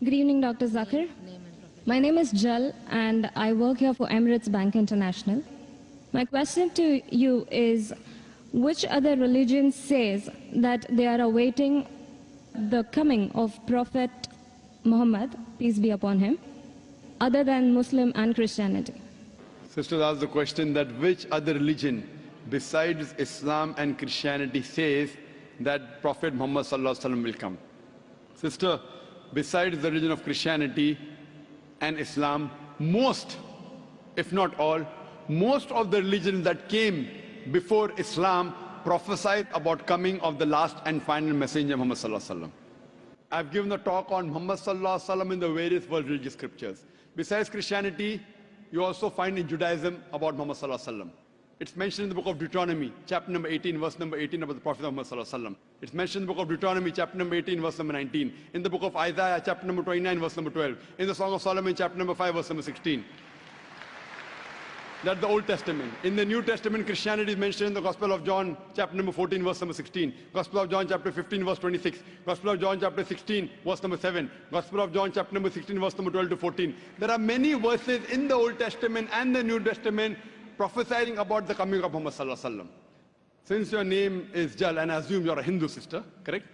Good evening, Dr. Zakir. My name is Jal, and I work here for Emirates Bank International. My question to you is, which other religion says that they are awaiting the coming of Prophet Muhammad, peace be upon him, other than Muslim and Christianity? Sisters asked the question that which other religion besides Islam and Christianity says that Prophet Muhammad will come. Sister, besides the religion of Christianity and Islam, most, if not all, most of the religions that came before Islam prophesied about coming of the last and final messenger Muhammad. I've given a talk on Muhammad in the various world religious scriptures. Besides Christianity, you also find in Judaism about Muhammad. It's mentioned in the book of Deuteronomy, chapter number 18, verse number 18 about the Prophet of Muhammad. It's mentioned in the book of Deuteronomy, chapter number 18, verse number 19. In the book of Isaiah, chapter number 29, verse number 12. In the Song of Solomon, chapter number 5, verse number 16. That's the Old Testament. In the New Testament, Christianity is mentioned in the Gospel of John, chapter number 14, verse number 16. Gospel of John, chapter 15, verse 26. Gospel of John, chapter 16, verse number 7. Gospel of John, chapter number 16, verse number 12 to 14. There are many verses in the Old Testament and the New Testament prophesying about the coming of Muhammad. Since your name is Jal, and I assume you're a Hindu sister, correct?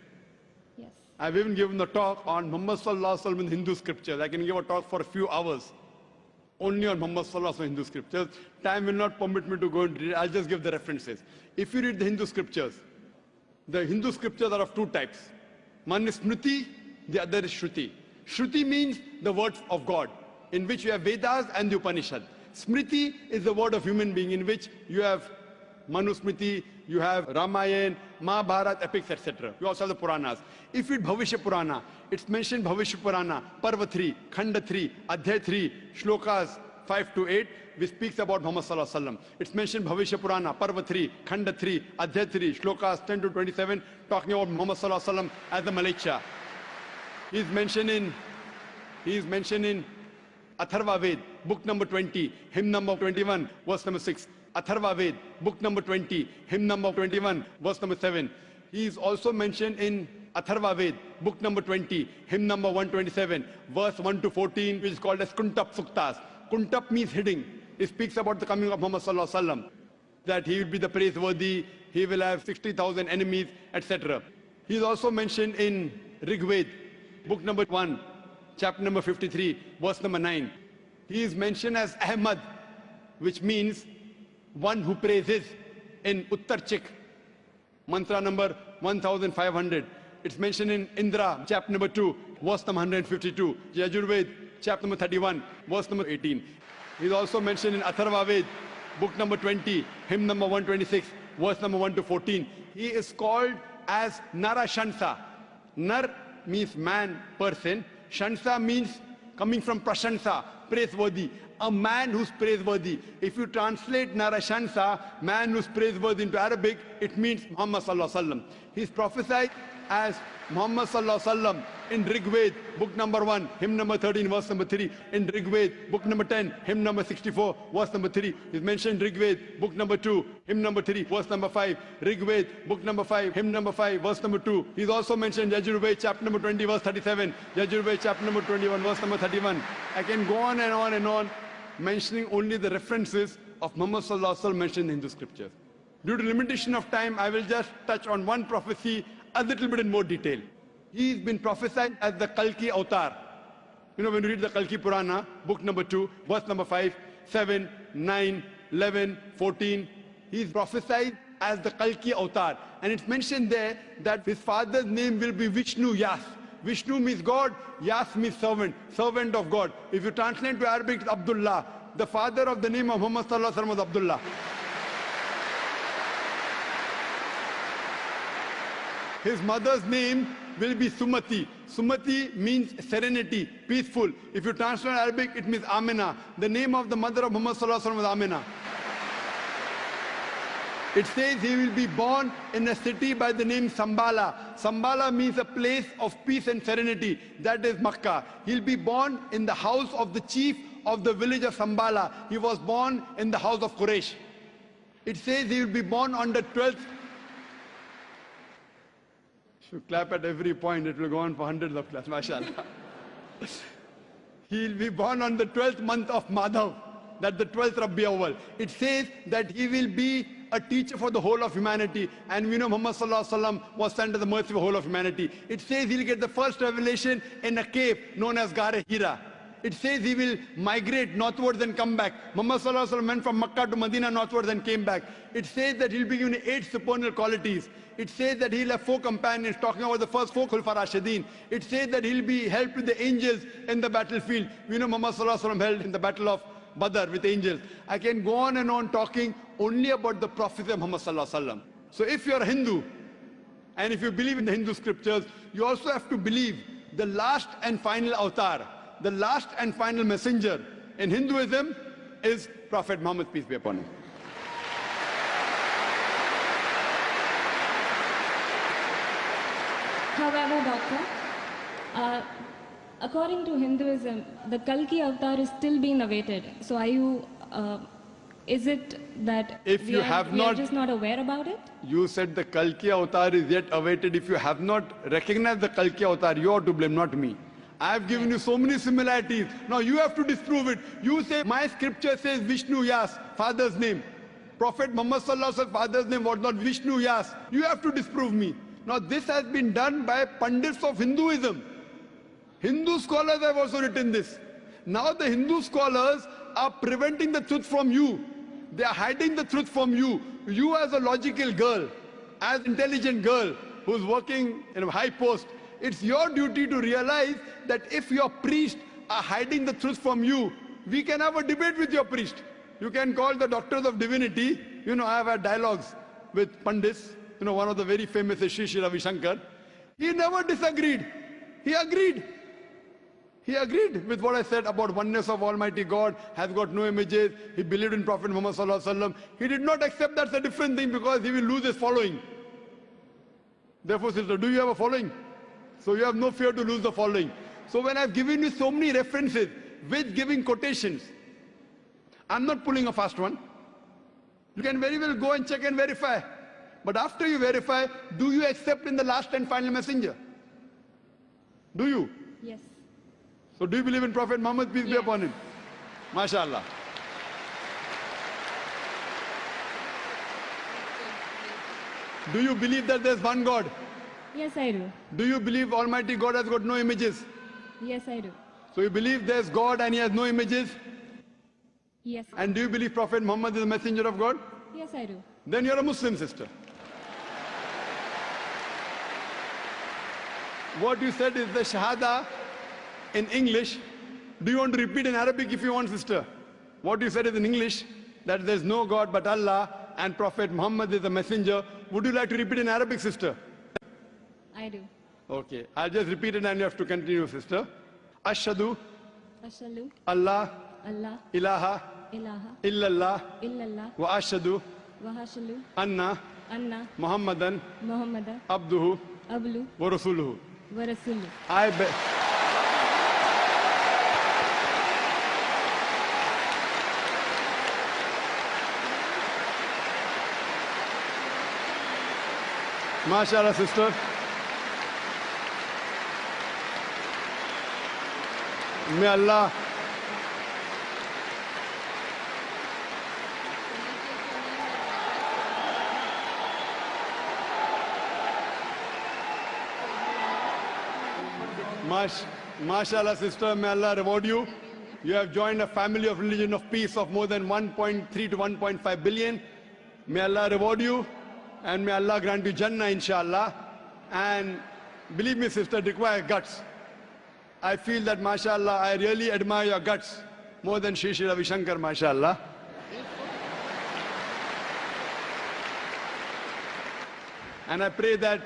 Yes. I've even given a talk on Muhammad in Hindu scriptures. I can give a talk for a few hours only on Muhammad in Hindu scriptures. Time will not permit me to go and read it. I'll just give the references. If you read the Hindu scriptures are of two types. One is Smriti, the other is Shruti. Shruti means the words of God, in which you have Vedas and the Upanishad. Smriti is the word of human being, in which you have Manusmriti, you have Ramayana, Mahabharata, epics, etc. You also have the Puranas. If you read Bhavishya Purana, it's mentioned Bhavishya Purana, Parva 3, Khanda 3, Adhyay 3, Shlokas 5 to 8, which speaks about Muhammad. It's mentioned Bhavishya Purana, Parva 3, Khanda 3, Adhyay 3, Shlokas 10 to 27, talking about Muhammad as the Malacha. He is mentioned in Atharva Ved, book number 20, hymn number 21, verse number 6. Atharva Ved, book number 20, hymn number 21, verse number 7. He is also mentioned in Atharva Ved, book number 20, hymn number 127, verse 1 to 14, which is called as Kuntap Suktas. Kuntap means hiding. It speaks about the coming of Muhammad that he will be the praiseworthy, he will have 60,000 enemies, etc. He is also mentioned in Rig Ved, book number 1, chapter number 53, verse number 9. He is mentioned as Ahmad, which means one who praises, in Uttarchik, mantra number 1500. It's mentioned in Indra, chapter number 2, verse number 152. Yajurved, chapter number 31, verse number 18. He's also mentioned in Atharva Ved, book number 20, hymn number 126, verse number 1 to 14. He is called as Narashansa. Nar means man, person. Shansa means coming from Prashansa, praiseworthy. A man who's praiseworthy. If you translate Narashansa, man who's praiseworthy, into Arabic, it means Muhammad. He's prophesied as Muhammad in Rig Ved, book number 1, hymn number 13, verse number 3. In Rig Ved, book number 10, hymn number 64, verse number 3. He's mentioned Rig Ved, book number 2, hymn number 3, verse number 5. Rig Ved, book number 5, hymn number 5, verse number 2. He's also mentioned Yajurved, chapter number 20, verse 37. Yajurved, chapter number 21, verse number 31. I can go on and on and on, mentioning only the references of Muhammad mentioned in Hindu scriptures. Due to limitation of time, I will just touch on one prophecy a little bit in more detail. He's been prophesied as the Kalki Avatar. You know, when you read the Kalki Purana, book number 2, verse number 5, 7, 9, 11, 14, he's prophesied as the Kalki Avatar. And it's mentioned there that his father's name will be Vishnu Yas. Vishnu means God, Yas means servant, servant of God. If you translate to Arabic, it's Abdullah. The father of the name of Muhammad was Abdullah. His mother's name will be Sumati. Sumati means serenity, peaceful. If you translate Arabic, it means Amina. The name of the mother of Muhammad was Amina. It says he will be born in a city by the name Sambala. Sambala means a place of peace and serenity. That is Makkah. He'll be born in the house of the chief of the village of Sambala. He was born in the house of Quraysh. It says he will be born on the 12th. If you clap at every point, it will go on for hundreds of claps. MashaAllah. He'll be born on the 12th month of Madhav, that's the 12th Rabi Awwal. It says that he will be a teacher for the whole of humanity. And we know Muhammad Sallallahu Alaihi Wasallam was sent to the mercy of the whole of humanity. It says he'll get the first revelation in a cave known as Gare Hira. It says he will migrate northwards and come back. Muhammad Sallallahu Alaihi Wasallam went from Makkah to Medina northwards and came back. It says that he'll be given 8 supernal qualities. It says that he'll have 4 companions, talking about the first 4 Khulfa Rashidin. It says that he'll be helped with the angels in the battlefield. We know Muhammad Sallallahu Alaihi Wasallam held in the battle of Badr with angels. I can go on and on talking only about the prophecy of Muhammad Sallallahu Alaihi Wasallam. So if you're a Hindu, and if you believe in the Hindu scriptures, you also have to believe the last and final avatar, the last and final messenger in Hinduism is Prophet Muhammad, peace be upon him. However, Doctor, according to Hinduism, the Kalki avatar is still being awaited. So are you, is it that If you have we are not- just not aware about it? You said the Kalki avatar is yet awaited. If you have not recognized the Kalki avatar, you are to blame, not me. I have given you so many similarities. Now you have to disprove it. You say, my scripture says Vishnu Yas, father's name. Prophet Muhammad Sallallahu Alaihi Wasallam's father's name was not Vishnu Yas. You have to disprove me. Now this has been done by pundits of Hinduism. Hindu scholars have also written this. Now the Hindu scholars are preventing the truth from you. They are hiding the truth from you. You as a logical girl, as intelligent girl who's working in a high post, it's your duty to realize that if your priests are hiding the truth from you, we can have a debate with your priest. You can call the doctors of divinity. You know, I have had dialogues with Pandits. You know, one of the very famous is Sri Ravi Shankar. He never disagreed. He agreed. He agreed with what I said about oneness of Almighty God, has got no images. He believed in Prophet Muhammad Sallallahu Alaihi Wasallam. He did not accept that's a different thing because he will lose his following. Therefore, sister, do you have a following? So you have no fear to lose the following. So when I've given you so many references with giving quotations, I'm not pulling a fast one. You can very well go and check and verify. But after you verify, do you accept in the last and final messenger? Do you? Yes. So do you believe in Prophet Muhammad, peace be Yes. upon him? MashaAllah. Do you believe that there's one God? Yes, I do. Do you believe Almighty God has got no images? Yes, I do. So you believe there's God and he has no images? Yes. And do you believe Prophet Muhammad is a messenger of God? Yes, I do. Then you're a Muslim, sister. What you said is the Shahada in English. Do you want to repeat in Arabic if you want, sister? What you said is in English, that there's no God but Allah and Prophet Muhammad is a messenger. Would you like to repeat in Arabic, sister? I do. Okay, I'll just repeat it and you have to continue, sister. Ashhadu Ashalu, Allah Allah, ilaha ilaha, illallah illallah, wa ashhadu wahashalu, anna anna, Muhammadan Muhammada, abduhu ablu, wa rasuluhu. wa rasulu. I bet. MashaAllah, sister. May Allah MashaAllah, sister, may Allah reward you. You have joined a family of religion of peace of more than 1.3 to 1.5 billion. May Allah reward you and may Allah grant you Jannah, inshallah. And believe me, sister, it requires guts. I feel that, mashallah, I really admire your guts more than Sri Ravi Shankar, mashallah. And I pray that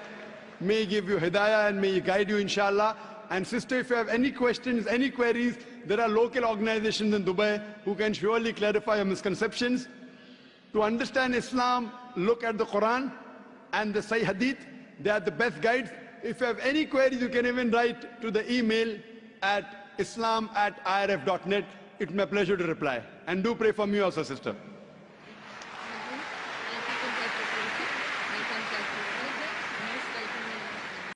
may He give you hidayah and may He guide you, inshallah. And sister, if you have any questions, any queries, there are local organizations in Dubai who can surely clarify your misconceptions. To understand Islam, look at the Quran and the Sahih Hadith. They are the best guides. If you have any queries, you can even write to the email at islam@irf.net. It's my pleasure to reply. And do pray for me also, sister.